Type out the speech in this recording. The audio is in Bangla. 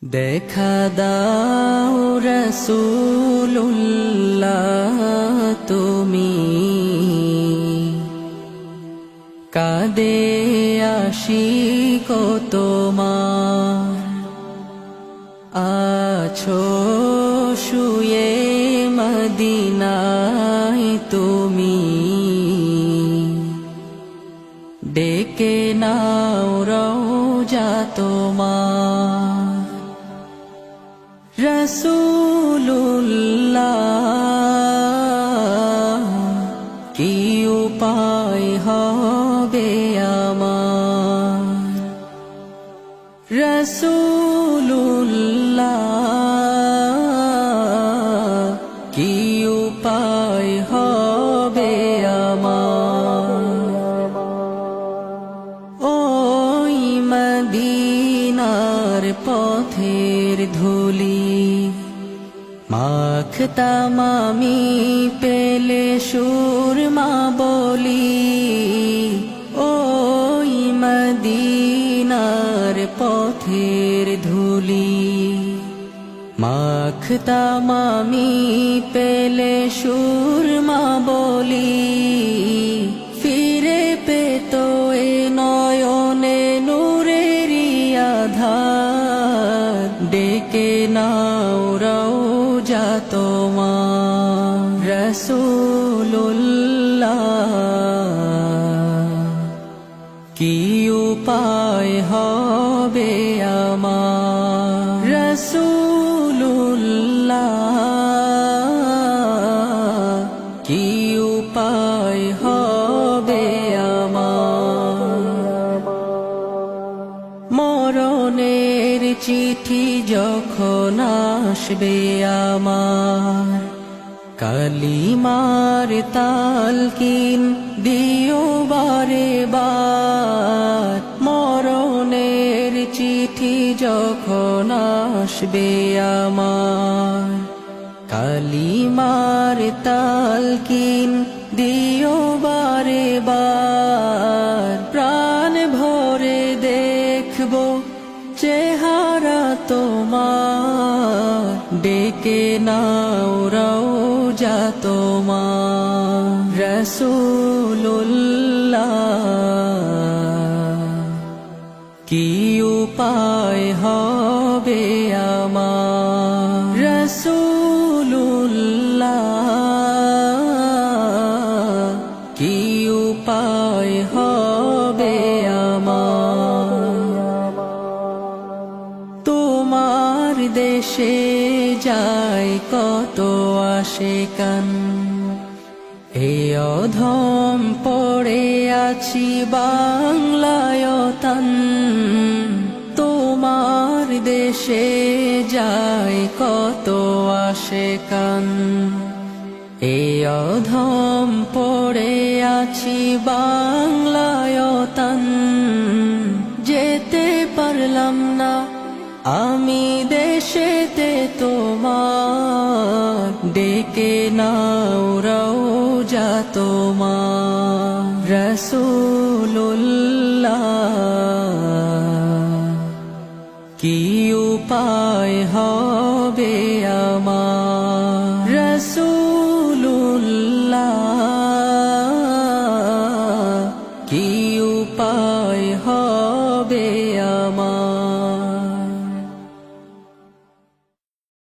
দেখা দাও রাসূলুল্লাহ তুমি কাঁদে আশিক তোমার আছো শুয়ে মদিনায় তুমি ডেকে নাও রওজা তোমার রাসূলুল্লাহ কি উপায় হবে আমার রাসূলুল্লাহ কি উপায় হবে আমার ওই মদিনার পথের ধুলি মাখতাম আমি পেলে সুরমা বলি ওই মদিনার পথের ধুলি মাখতাম আমি পেলে সুরমা বলি ফিরে পেত এ নয়নে নূরেরি আধার ডেকে নাও রওজা তোমার রাসূলুল্লাহ কি উপায় হবে আমার রাসূলুল্লাহ কি উপায় হবে আমার মরণের চিঠি যখন আসবে আমার কালিমার তালকিন দিও বারে বার মরণের চিঠি যখন আসবে আমার কালিমার তালকিন দিও বারে বার প্রাণ ভরে দেখবো চেহারা তোমার ডেকে নাও রওজা তোমার রাসূলুল্লাহ কি উপায় হবে আমার রাসূলুল্লাহ কি উপায় হবে আমার তোমার দেশে যায় কত আশিকান এ অধম পড়ে আছি বাংলায় তান তোমার দেশে যায় কত আশিকান এ অধম পড়ে আছি বাংলায় তান যেতে পারলাম না আমি দেশেতে তোমার ডেকে নাও রওজা তোমার রাসূলুল্লাহ কি উপায় হবে আমার